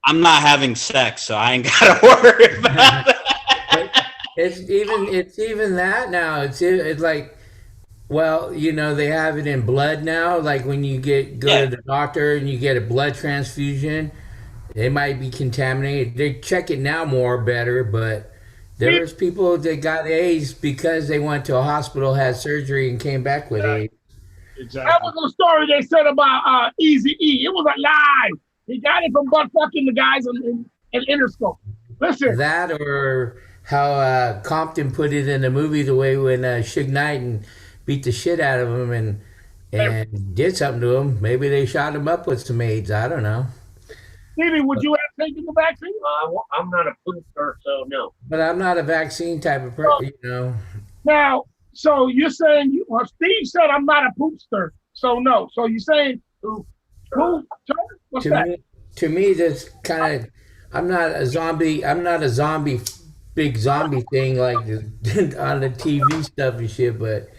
I'm not having sex, so I ain't gotta worry about that. It's even that now. It's like, well, you know, they have it in blood now. Like when you go to the doctor and you get a blood transfusion, they might be contaminated. They check it now more better, but there's people that got AIDS because they went to a hospital, had surgery, and came back with AIDS. Exactly. That was a story they said about Eazy-E. It was a lie. He got it from butt fucking the guys in Interscope. Listen. That or how Compton put it in the movie the way when Suge Knight and beat the shit out of him and did something to him. Maybe they shot him up with some AIDS. I don't know. Stevie, would you have taken the vaccine? I'm not a booster, so no. But I'm not a vaccine type of person, you know. Now, so you're saying, Steve said I'm not a poopster, so no. So you're saying, what's that? To me, that's kind of, I'm not a zombie, big zombie thing like on the TV stuff and shit, but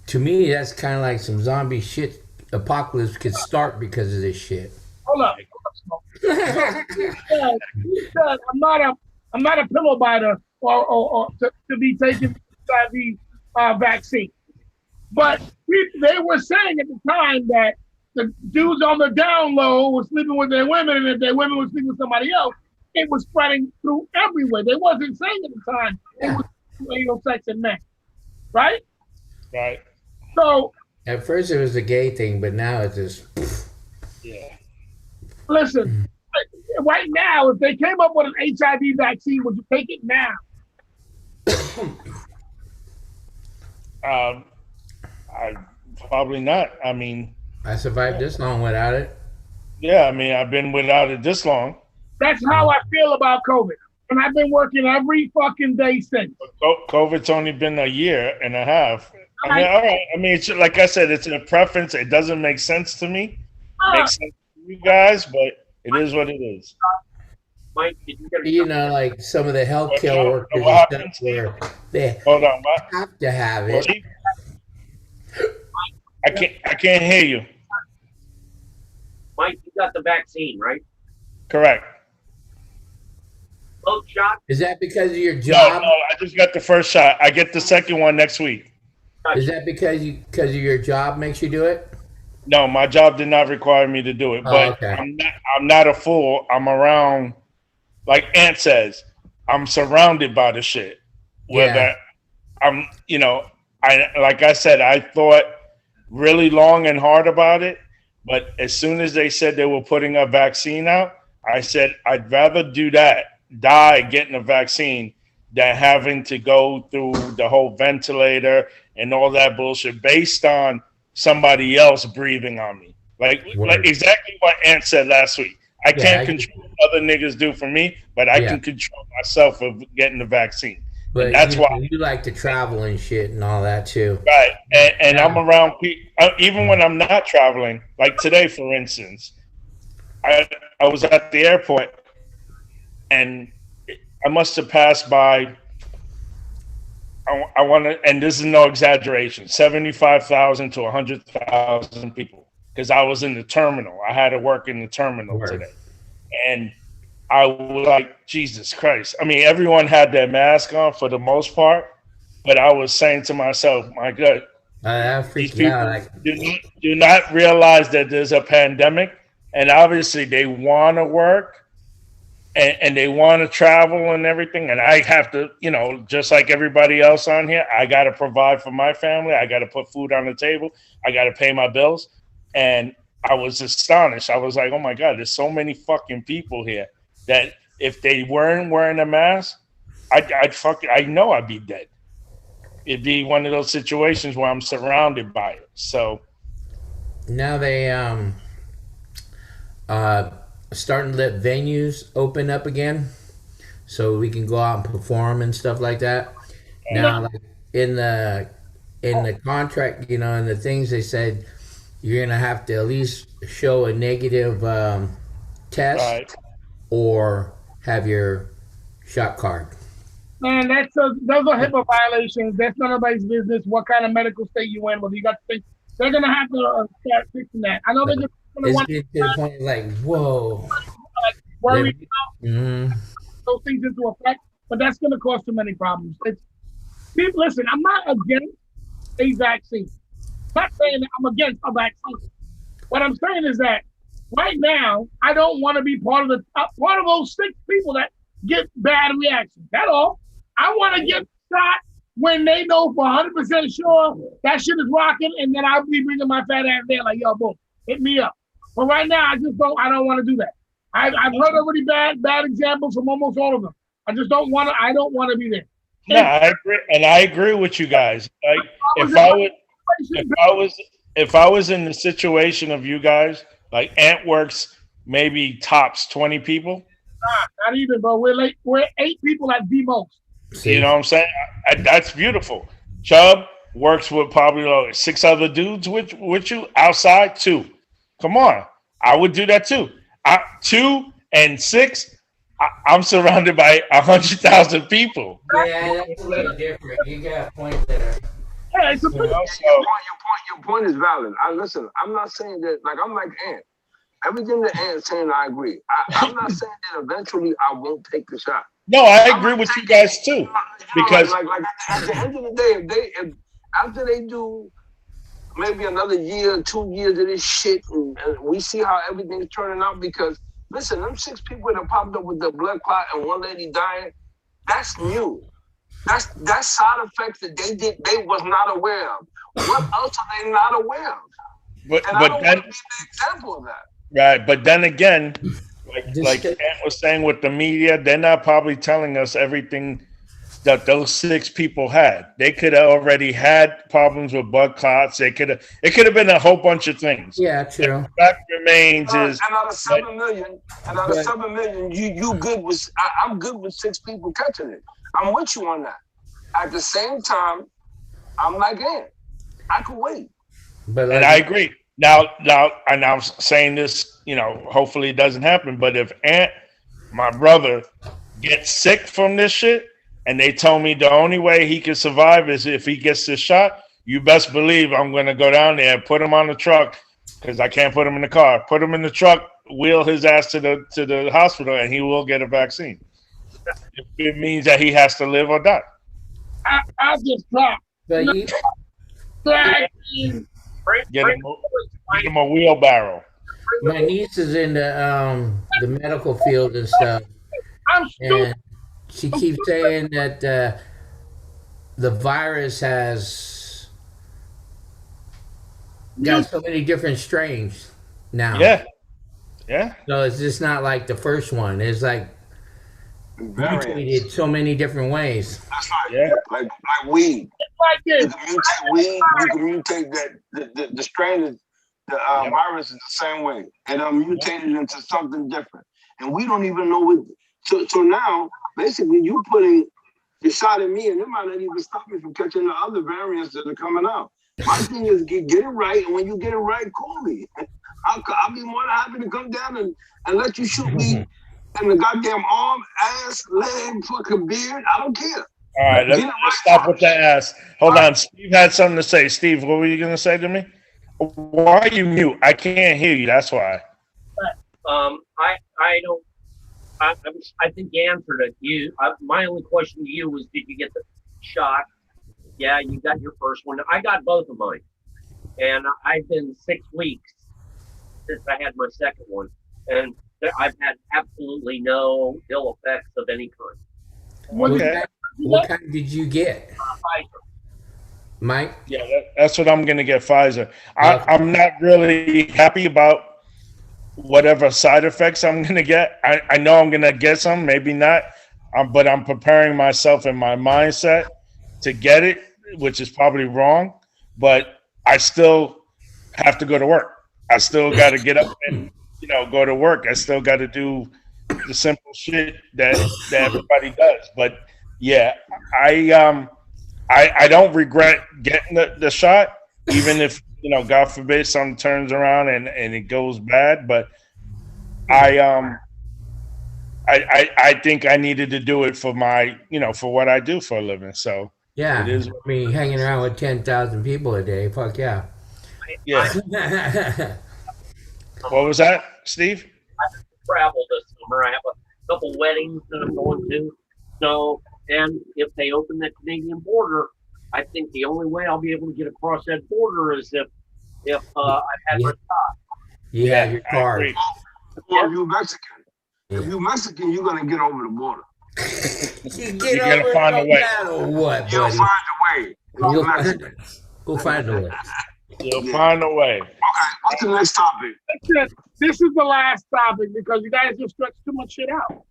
to me, that's kind of like some zombie shit. Apocalypse could start because of this shit. Hold up. He said, I'm not a pillow biter or to be taking HIV vaccine. But they were saying at the time that the dudes on the down low were sleeping with their women, and if their women were sleeping with somebody else, it was spreading through everywhere. They wasn't saying at the time it was anal sex and men, right? Right. So at first it was a gay thing, but now it's just yeah. Listen, right now, if they came up with an HIV vaccine, would you take it now? I probably not. I mean, I survived this long without it. Yeah, I mean, I've been without it this long. That's how I feel about COVID. And I've been working every fucking day since. COVID's only been a year and a half. I mean, all right. I mean, it's, like I said, it's a preference. It doesn't make sense to me. It makes sense to you guys, but it is what it is. Mike, you know, like some of the healthcare workers and stuff where they have to have it. I can't hear you. Mike, you got the vaccine, right? Correct. Both shots? Is that because of your job? No, I just got the first shot. I get the second one next week. Is that because of your job makes you do it? No, my job did not require me to do it, but okay. I'm not a fool. I'm around, like Ant says, I'm surrounded by the shit. Whether I'm, you know, like I said, I thought really long and hard about it, but as soon as they said they were putting a vaccine out, I said I'd rather do that, die getting a vaccine, than having to go through the whole ventilator and all that bullshit based on somebody else breathing on me. Like exactly what Ant said last week. I can't control what other niggas do for me, but I can control myself of getting the vaccine. But that's why you like to travel and shit and all that too. Right. And I'm around people, even when I'm not traveling, like today, for instance, I was at the airport and I must have passed by, I I want to, and this is no exaggeration, 75,000 to 100,000 people, because I was in the terminal. I had to work in the terminal Right. today, and I was like, Jesus Christ. I mean, everyone had their mask on for the most part, but I was saying to myself, my God, That these freaked me people out. do not realize that there's a pandemic, and obviously they want to work and they want to travel and everything. And I have to, just like everybody else on here, I got to provide for my family. I got to put food on the table. I got to pay my bills. And I was astonished. I was like, oh my God, there's so many fucking people here that if they weren't wearing a mask, I know I'd be dead. It'd be one of those situations where I'm surrounded by it. So Now they starting to let venues open up again, so we can go out and perform and stuff like that. Now, like in the contract, in the things they said, you're gonna have to at least show a negative test right. or have your shot card. Man, those are HIPAA violations. That's none of nobody's business. What kind of medical state you in? Whether you got to think they're gonna have to start fixing that. I know they're just gonna It's want getting to the point like, whoa. worry Mm-hmm. those things into effect, but that's gonna cause too many problems. People, listen, I'm not against a vaccine. I'm not saying that I'm against a vaccine. What I'm saying is that right now, I don't want to be part of those 6 people that get bad reactions. That's all. I want to get shot when they know for 100% sure that shit is rocking, and then I'll be bringing my fat ass there like, yo, boom, hit me up. But right now, I don't want to do that. I've heard already bad examples from almost all of them. I don't want to be there. No, I agree, and I agree with you guys. Like, if I was in the situation of you guys, like Ant works maybe tops 20 people. Not even, bro. We're 8 people at the most. You know what I'm saying? That's beautiful. Chubb works with probably like 6 other dudes with you outside. 2. Come on, I would do that too. 2 and 6. I'm surrounded by 100,000 people. Yeah, that's a little different. You got a point there. Yeah, it's a Your point is valid. Listen, I'm not saying that, like, I'm like Ant. Everything that Ant's saying, I agree. I'm not saying that eventually I won't take the shot. No, I agree with you guys too. Because like at the end of the day, if after they do maybe another year, 2 years of this shit, and we see how everything's turning out, because listen, them 6 people that popped up with the blood clot and 1 lady dying, that's new. That's side effects that they was not aware of. What else are they not aware of? But I don't then, want to be the example of that. Right, but then again, like Ant was saying with the media, they're not probably telling us everything that those 6 people had. They could have already had problems with blood clots. It could have been a whole bunch of things. Yeah, true. The fact remains is, and out of 7 million, you good with? I'm good with 6 people catching it. I'm with you on that. At the same time, I'm like, Ant, I could wait. But and I agree. Now, and I'm saying this, hopefully it doesn't happen. But if Ant, my brother, gets sick from this shit, and they told me the only way he can survive is if he gets this shot, you best believe I'm going to go down there and put him on the truck, because I can't put him in the car. Put him in the truck, wheel his ass to the hospital, and he will get a vaccine. If it means that he has to live or die. I'll just drop. But No. you, Get him a wheelbarrow. my niece is in the medical field and stuff, I'm stupid. and she keeps saying that the virus has got so many different strains now. Yeah. So it's just not like the first one. It's like mutated so many different ways. That's like weed. Like this. You can mutate weed. You can mutate that the strain of the virus is the same way, and mutated into something different, and we don't even know what. So now, basically, you putting your shot at me, and it might not even stop me from catching the other variants that are coming out. My thing is get it right, and when you get it right, call me. I'll be more than happy to come down and let you shoot me in the goddamn arm, ass, leg, fucking beard. I don't care. All right, let's stop with that ass. Hold on. Steve had something to say. Steve, what were you going to say to me? Why are you mute? I can't hear you. That's why. I don't. I think you answered it. My only question to you was, did you get the shot? Yeah, you got your first one. I got both of mine, and I've been 6 weeks since I had my second one, and I've had absolutely no ill effects of any kind. Okay. What kind did you get? Pfizer. Mike? Yeah, that's what I'm going to get, Pfizer. I'm not really happy about whatever side effects I'm going to get. I know I'm going to get some, maybe not, but I'm preparing myself in my mindset to get it, which is probably wrong, but I still have to go to work. I still got to get up and, go to work. I still got to do the simple shit that everybody does. But yeah, I don't regret getting the shot, even if, God forbid something turns around and it goes bad. But I think I needed to do it for my, for what I do for a living. So yeah, it is. I mean, hanging around with 10,000 people a day. Fuck yeah. Yeah. What was that, Steve? I have to travel this summer. I have a couple weddings that I'm going to. So, and if they open the Canadian border, I think the only way I'll be able to get across that border is if I've had my shot. You have your card. Or if you're Mexican. If you're Mexican, you're gonna get over the border. You're gonna find a way. Or what, You'll buddy? find a way. We'll find a way. You'll find a way. Okay, what's the next topic? This is the last topic because you guys just stretched too much shit out.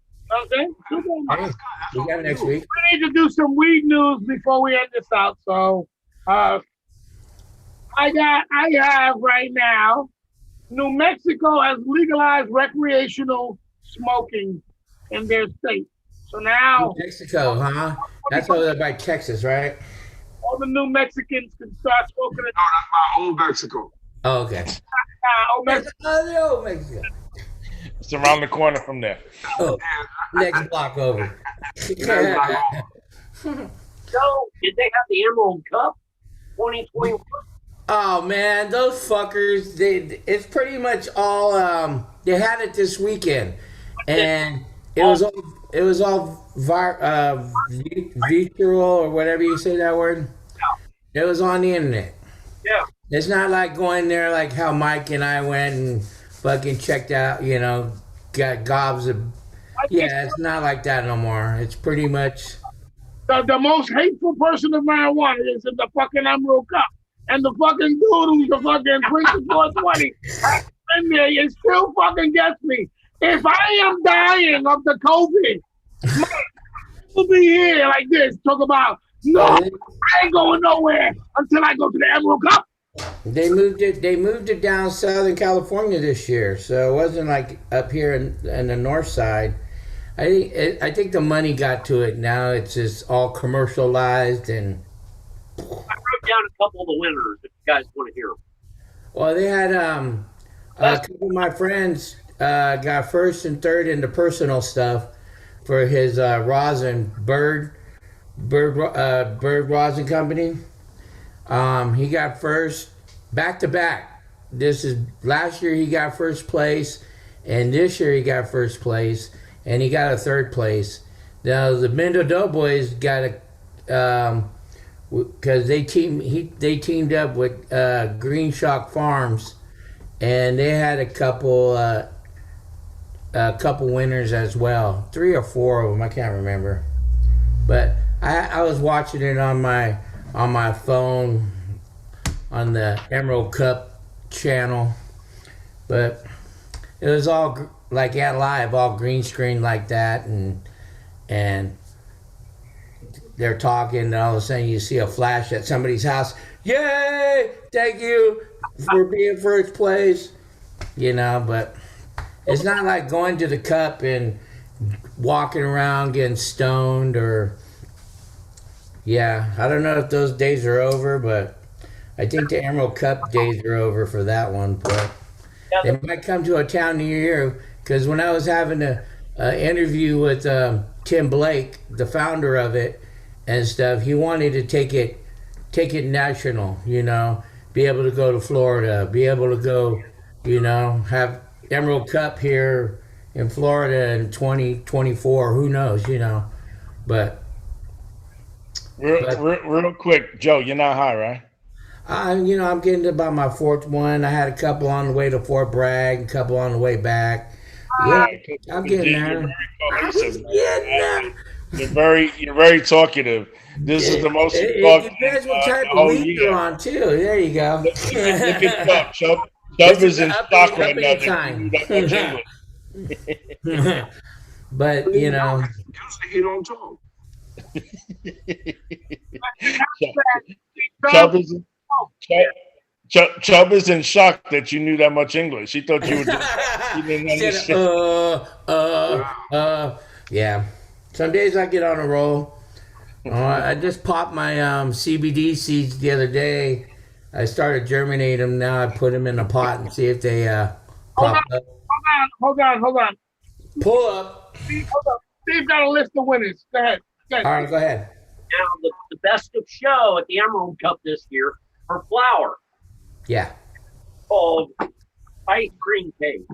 Okay? Hey, we got next week. We need to do some weed news before we end this out. So, I have right now, New Mexico has legalized recreational smoking in their state. So now, New Mexico, huh? That's over there by Texas, right? all the New Mexicans can start smoking. No, that's my old Mexico. Oh, okay. Old Mexico. The old Mexico. It's around the corner from there. Oh, next block over. So, did they have the Emerald Cup 2021? Oh man, those fuckers! It's pretty much all. They had it this weekend, and it was all virtual or whatever you say that word. It was on the internet. Yeah. It's not like going there like how Mike and I went and fucking checked out. Got gobs of. Yeah, it's not like that no more. It's pretty much. The most hateful person of marijuana is in the fucking Emerald Cup. And the fucking dude who's the fucking Princess 420 in there, it still fucking gets me. If I am dying of the COVID, will be here like this, talk about, no, I ain't going nowhere until I go to the Emerald Cup. They moved it down Southern California this year, so it wasn't like up here in the north side. I think the money got to it. Now it's just all commercialized and. I wrote down a couple of the winners if you guys want to hear them. Well, they had a couple of my friends got first and third in the personal stuff for his rosin bird rosin company. He got first back to back. This is last year he got first place, and this year he got first place, and he got a third place. Now the Mendo Doughboys got a. Because they teamed up with Green Shock Farms, and they had a couple winners as well, 3 or 4 of them, I can't remember. But I was watching it on my phone on the Emerald Cup channel, but it was all like at live, all green screen like that, and. They're talking, and all of a sudden you see a flash at somebody's house. Yay! Thank you for being first place. But it's not like going to the cup and walking around getting stoned or. Yeah, I don't know if those days are over, but I think the Emerald Cup days are over for that one. But they might come to a town near here, because when I was having an interview with Tim Blake, the founder of it, and stuff. He wanted to take it national, you know, be able to go to Florida, be able to go, you know, have Emerald Cup here in Florida in 2024. Who knows, you know, but Real quick, Joe, you're not high, right? you know, I'm getting to about my fourth one. I had a couple on the way to Fort Bragg, a couple on the way back. Yeah, I'm getting there. I'm getting there. You're very talkative. This is the most It talkative. depends what type of weed you're on too. There you go. Look at Chubb. Chubb This is in shock right now. kind. That you knew that much English. But you know, Usually he don't talk. Chubb is in shock that you knew that much English. He thought you were just. You didn't understand. Yeah. Some days I get on a roll. I just popped my CBD seeds the other day. I started germinating them. Now I put them in a pot and see if they pop up. Hold on. Pull up. Hold up. Steve's got a list of winners. Go ahead. All right, go ahead. Now, the best of show at the Emerald Cup this year for flower Yeah. called ice cream cake.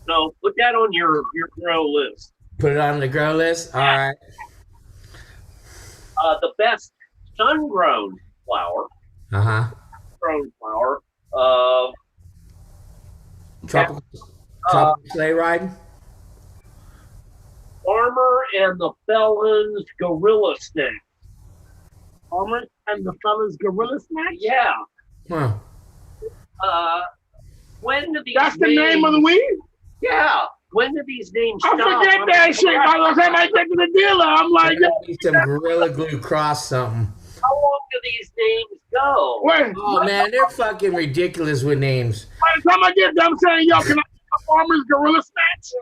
So put that on your grow list. Put it on the grow list. All right. The best sun-grown flower. Grown flower. Tropical sleigh ride. Farmer and the Felons Gorilla Snack. Farmer and the Fellas Gorilla Snack? Yeah. Huh. When do these That's the names, name of the weed? Yeah. When do these names I stop? forget that shit. By the time I get to the dealer, I'm like, There gotta be some Gorilla Glue cross something. How long do these names go? wait. Oh man, they're fucking ridiculous with names. By the time I get there, I'm saying, yo, can I get a Farmer's Gorilla Snacks?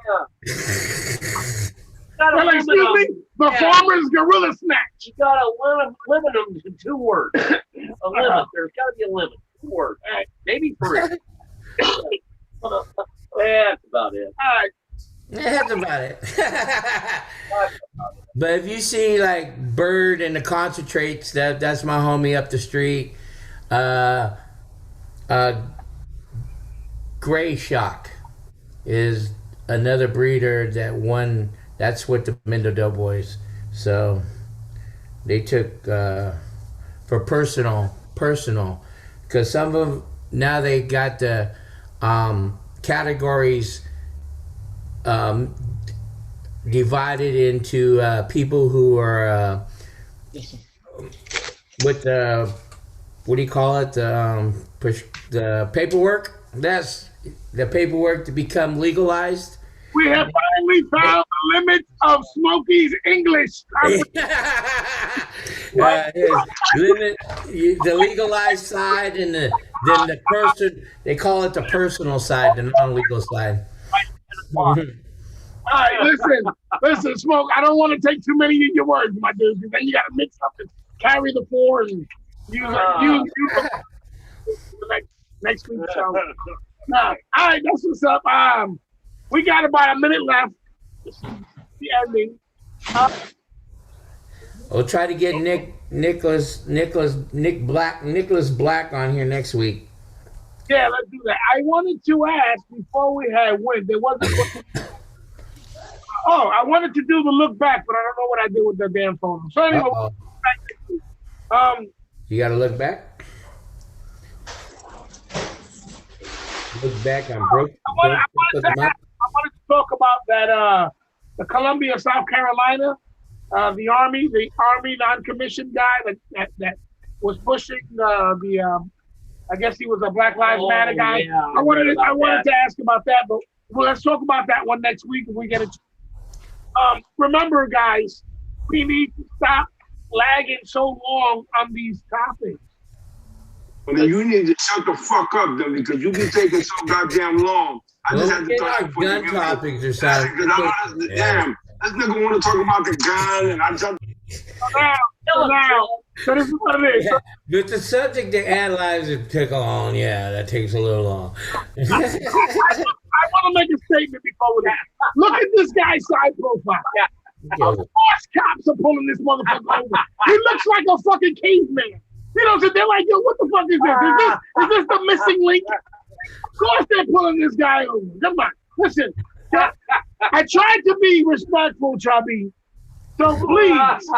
Gotta Well, limit excuse me? them. The Yeah. Farmer's Gorilla Snacks. You gotta limit them to 2 words. A limit. There's gotta be a limit. 2 words. Maybe 3. That's about it. All right. That's about it. But if you see like Bird and the concentrates, that's my homie up the street. Gray Shock is another breeder that won. That's with the Mendo Doughboys. So they took for personal, because some of them now they got the categories divided into people who are with the what do you call it, the paperwork. That's the paperwork to become legalized. We have finally found the limits of Smokey's English. The legalized side and then the person, they call it the personal side, the non-legal side. All right, listen, Smoke. I don't want to take too many of your words, my dude, because then you got to mix up and carry the 4 and use the next week's show. All right, that's what's up. We got about a minute left. The ending. We'll try to get Nicholas Black on here next week. Yeah, let's do that. I wanted to ask before we had win. There wasn't. I wanted to do the look back, but I don't know what I did with the damn phone. So anyway, you got to look back. Look back on broke. I wanted to talk about that. The Columbia, South Carolina, the Army non-commissioned guy that was pushing I guess he was a Black Lives Matter guy. Yeah, I wanted to ask about that, but let's talk about that one next week if we get it. Remember, guys, we need to stop lagging so long on these topics. Well, you need to shut the fuck up, then, because you be taking so goddamn long. I just had to talk about gun topics or something. Damn, this nigga want to talk about the gun, and I just. So this is what it is. Yeah, but the subject to analyze it took on, that takes a little long. I want to make a statement before we Look at this guy's side profile. Yo. Of course, cops are pulling this motherfucker over. He looks like a fucking caveman. You know, so they're like, yo, what the fuck is this? Is this the missing link? Of course they're pulling this guy over. Come on, listen. I tried to be respectful, Chubby. So please,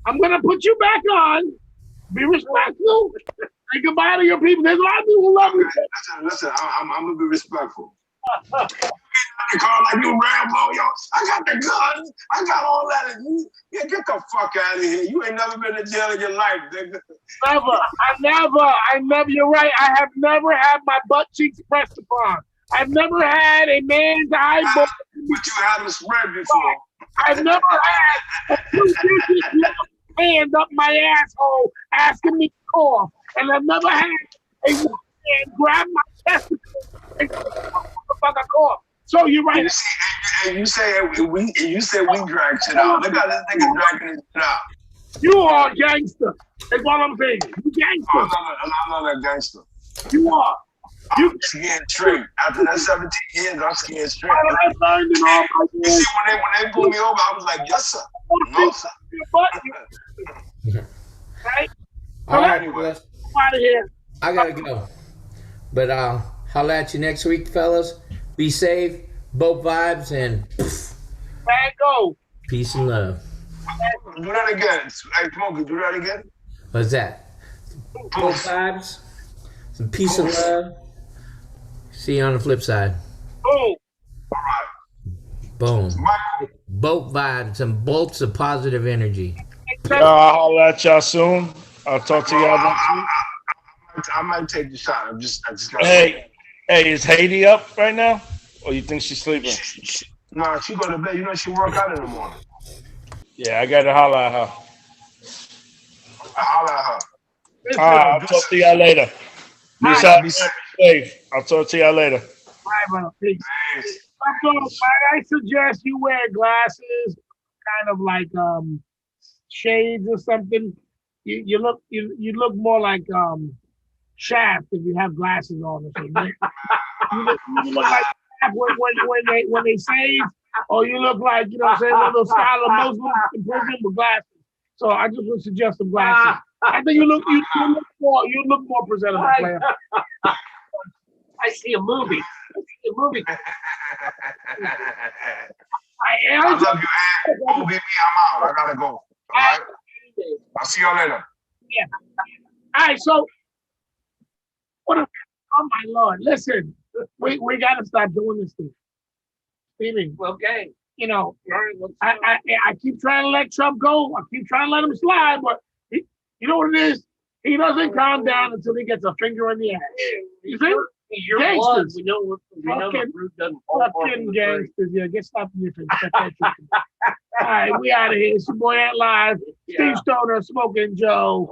I'm gonna put you back on. Be respectful. Say goodbye to your people. There's a lot of people who love you. Listen, I'm gonna be respectful. You call like you Rambo, yo. I got the guns. I got all that. Yeah, get the fuck out of here. You ain't never been to jail in your life, nigga. I never, you're right. I have never had my butt cheeks pressed upon. I've never had a man's eyeball. But you haven't spread before. I've never had a 2-digit hand up my asshole asking me to cough. And I've never had a man grab my testicles and motherfucker cough. So you're right. And you say we drag shit out. Look how this nigga dragging his shit out. You are a gangster. That's what I'm saying. You gangster. I'm not a gangster. You are. I'm scared straight. After that 17 years, I'm scared straight. I learned in all my You see, when they pulled me over, I was like, yes, sir. No, sir. Right? All right, anyway. Out of here. I gotta go. But I'll holler at you next week, fellas. Be safe, both vibes, and Man, go. peace and love. Do that again. Hey, Smokey, do that again. What's that? Both vibes, some peace and love. See you on the flip side. Boom. All right. Boom. Michael. Both vibes, some bolts of positive energy. I'll holler at y'all soon. I'll talk to y'all next week. I might take the shot. I just got. Hey, is Haiti up right now? Or you think she's sleeping? Nah, she go to bed. You know she work out in the morning. Yeah, I gotta holler at her. I holler at her. I'll talk to y'all later. Peace out. Be safe. I'll talk to y'all later. Bye, bro. Peace. I suggest you wear glasses, kind of like shades or something. You look more like Shaft if you have glasses on or something. You look like Shaft when they save, or you look like, you know what I'm saying, one of those scholar Muslims in prison with glasses. So I just would suggest some glasses. I think you look more presentable, player. I see a movie. I love you, Ed. Oh, baby, I'm out. I gotta go. All right? I'll see y'all later. Yeah. All right, so oh my Lord, listen, we gotta stop doing this thing. Stevie, okay. You know, I keep trying to let Trump go. I keep trying to let him slide, but you know what it is? He doesn't calm down until he gets a finger in the ass. You see? Your blood. We know Fucking- the fruit doesn't fall far from Fucking the tree. gangsters, yeah, get stopped in your face. All right, we out of here. It's your boy Ant Live, Steve Stoner, Smoking Joe.